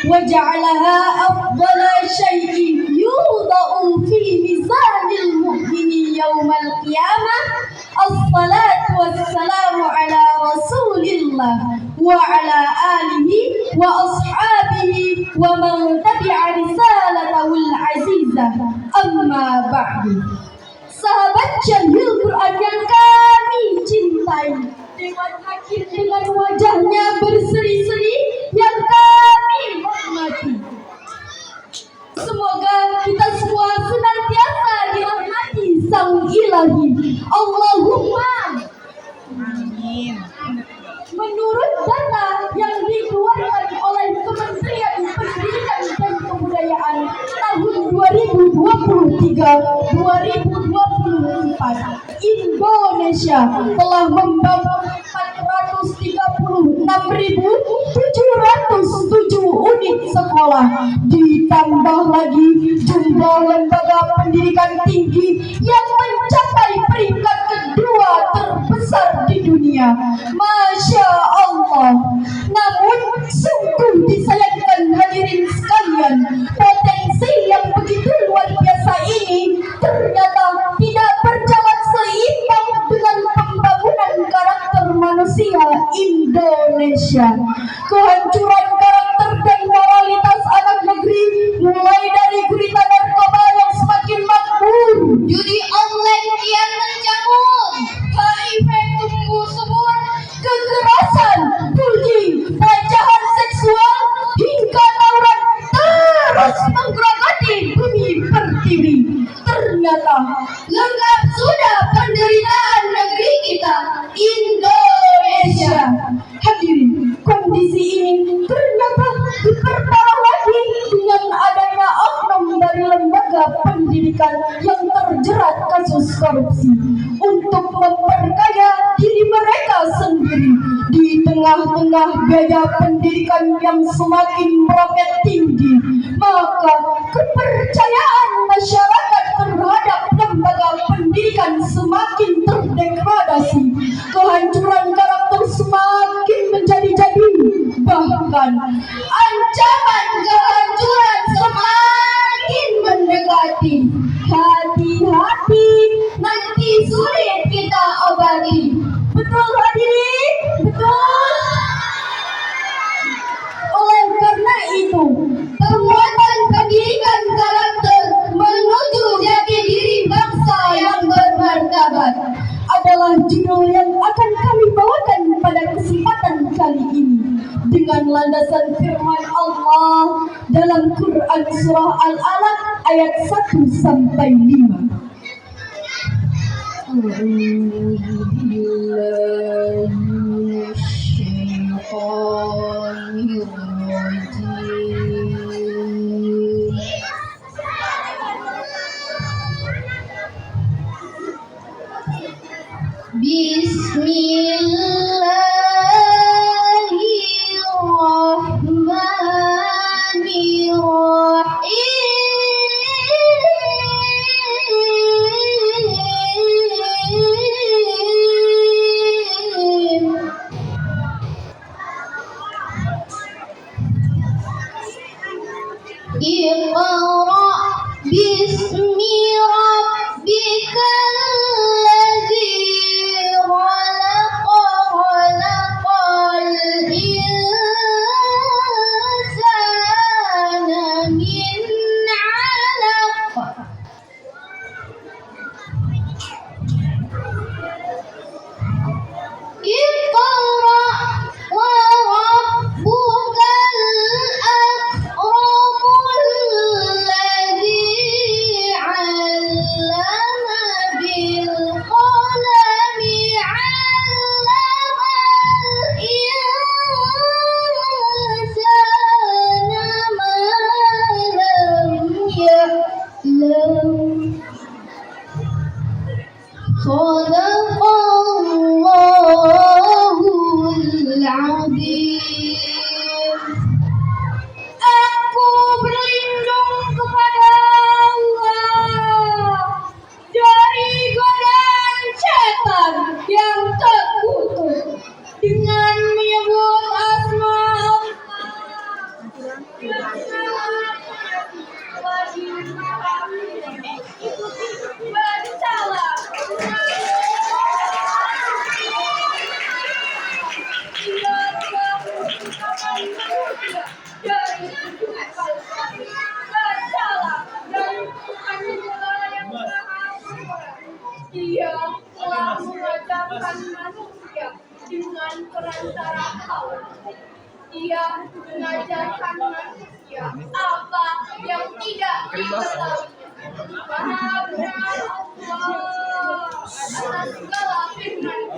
وجعلها أفضل شيء يوضع في ميزان المؤمن يوم القيامة الصلاة والسلام على رسول الله وعلى آله وأصحابه ومن تبع رسالته العزيزة. أما بعد. Sahabat Jamil Quran yang kami cintai, Dewan Hakim dengan wajahnya berseri-seri yang kami hormati, semoga kita semua senantiasa dirahmati Sang Ilahi. Allahumma amin. Menurut data yang dikeluarkan oleh Kementerian Pendidikan dan Kebudayaan tahun 2023-2024, Indonesia telah membangun 436.707 unit sekolah, ditambah lagi jumlah lembaga pendidikan tinggi yang mencapai peringkat kedua terbesar di dunia. Masya Allah. Namun sungguh disayangkan hadirin sekalian, potensi yang begitu luar biasa ini ternyata tidak berjalan seimbang dengan pembangunan karakter manusia Indonesia. Kehancuran karakter dan moralitas anak negeri, mulai dari gurita narkoba yang semakin makmur, judi online kian menjamur, HIV tumbuh subur, kekerasan, bullying, pelecehan seksual, hingga tawuran terus menggerogoti bumi pertiwi. Ternyata lengkap sudah penderitaan negeri kita Indonesia. Hadirin, kondisi ini ternyata diperparah lagi dengan adanya oknum dari lembaga pendidikan yang terjerat kasus korupsi untuk memperkaya diri mereka sendiri di tengah-tengah biaya pendidikan yang semakin meroket tinggi. Maka kepercayaan masyarakat terhadap lembaga pendidikan semakin terdegradasi, kehancuran karakter semakin menjadi-jadi, bahkan ancaman kehancuran semakin mendekati. Hati-hati, nanti sulit kita obati. Betul hadirin? Betul? Oleh karena itu, penguatan pendidikan karakter menuju jati diri bangsa yang bermartabat adalah judul yang akan kami bawakan pada kesempatan kali ini, dengan landasan firman Allah dalam Quran surah Al-Alaq ayat 1 sampai 5. Iqra bismi rabbikal ladzi khalaq telah mengajarkan manusia dengan perantara Allah. Ia mengajarkan manusia apa yang tidak diketahui. Maha benar Allah atas segala firman.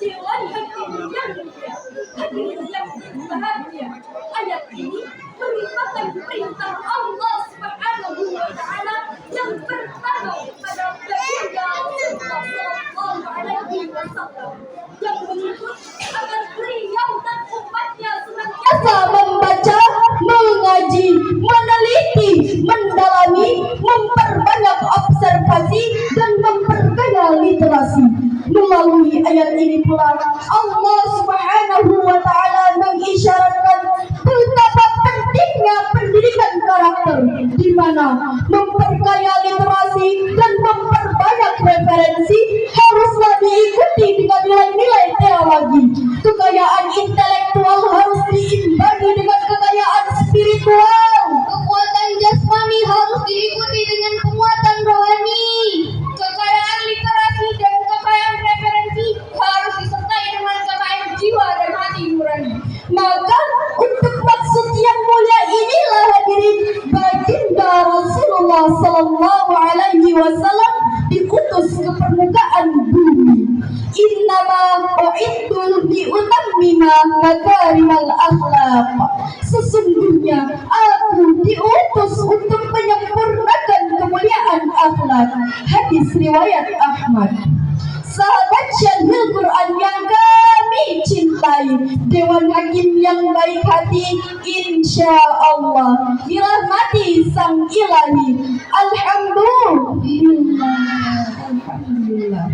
Dewan Hakim yang mulia, hadirin yang berbahagia, ayat ini merupakan perintah Allah Subhanahu wa Ta'ala yang pertama kepada baginda Rasulullah Sallallahu Alaihi Wasallam yang menuntut agar beliau dan umatnya senantiasa membaca, mengaji, meneliti, mendalami, memperbanyak observasi dan memperkaya literasi. Melalui ayat ini pula Allah Subhanahu wa Ta'ala mengisyaratkan betapa pentingnya pendidikan karakter, di mana memperkaya literasi dan memperbanyak referensi haruslah diikuti dengan nilai-nilai teologi. Kekayaan intelektual harus diimbangi dengan kekayaan spiritual. Kekuatan jasmani harus diikuti dengan penguatan rohani. Kekayaan literasi dan kekayaan referensi harus disertai dengan kekayaan jiwa dan hati nurani. Maka untuk maksud yang mulia inilah hadirin baginda Rasulullah Sallallahu Alaihi Wasallam diutus ke permukaan bumi. Innama u'idtu liutammima makarimal akhlaq. Sesungguhnya aku diutus untuk menyempurnakan kemuliaan akhlak. Hadis riwayat Ahmad. Sahabat Syahil Quran yang kami cintai, Dewan Hakim yang baik hati, insya Allah dirahmati Sang Ilahi. Alhamdulillah.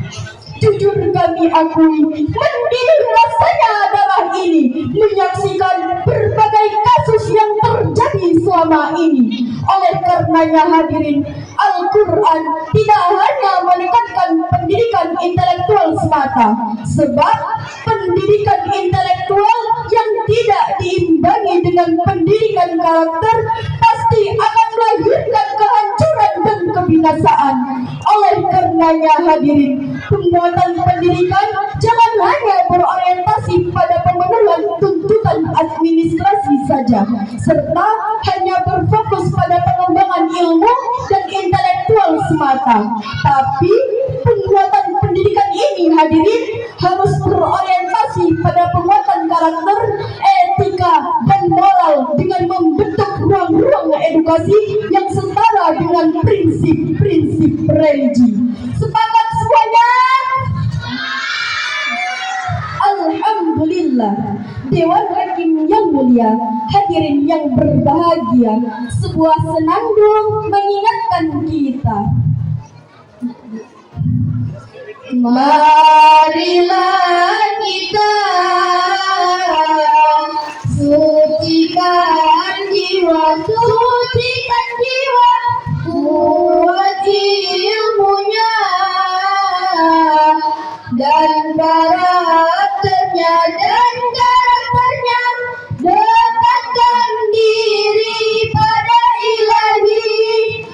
Jujur kami akui, mendidih rasanya darah ini menyaksikan berbagai kasus yang terjadi selama ini. Oleh karenanya hadirin, Al-Quran tidak hanya menekankan pendidikan intelektual semata, sebab pendidikan intelektual yang tidak diimbangi dengan pendidikan karakter pasti akan melahirkan kehancuran dan kebinasaan. Oleh karenanya hadirin, penguatan pendidikan jangan hanya berorientasi pada pemenuhan tuntutan administrasi saja, serta hanya berfokus pada pengembangan ilmu dan intelektual semata. Tapi penguatan pendidikan ini hadirin harus berorientasi pada penguatan karakter, etika, dan moral dengan membentuk ruang-ruang edukasi yang setara dengan prinsip-prinsip religi. Sepakat semuanya? Alhamdulillah. Dewan Hakim yang mulia, hadirin yang berbahagia, sebuah senandung mengingatkan kita. Marilah kita sucikan jiwa, kuat ilmunya dan karakternya, dekatkan diri pada Ilahi,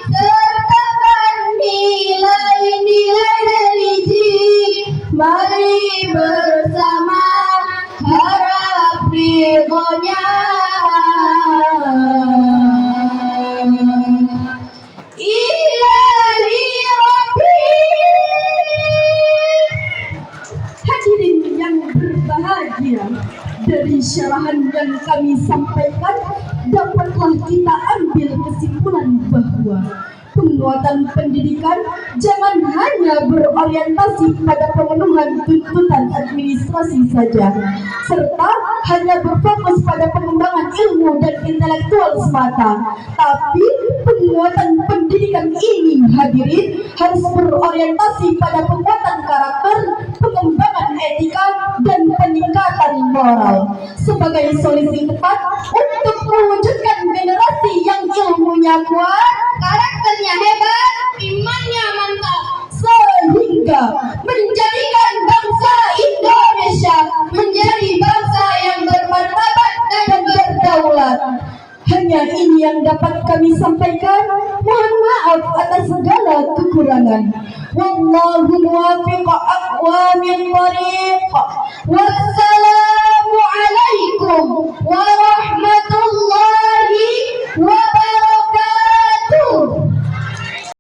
sertakan nilai-nilai religi. Mari bersama harap ridhonya. Ilahi Rabbi. Hadirin yang berbahagia, dari syarahan yang kami sampaikan dapatlah kita ambil kesimpulan bahwa penguatan pendidikan jangan hanya berorientasi pada pemenuhan tuntutan administrasi saja, serta hanya berfokus pada pengembangan ilmu dan intelektual semata. Tapi penguatan pendidikan ini hadirin harus berorientasi pada penguatan karakter, pengembangan etika, dan peningkatan moral sebagai solusi tepat untuk mewujudkan generasi yang ilmunya kuat, karakternya hebat, imannya mantap, sehingga menjadikan bangsa Indonesia menjadi bangsa yang bermartabat dan berdaulat. Hanya ini yang dapat kami sampaikan. Mohon maaf maaf atas segala kekurangan. Wallahu muwaffiq aqwamit thariq. Wassalamu alaikum warahmatullahi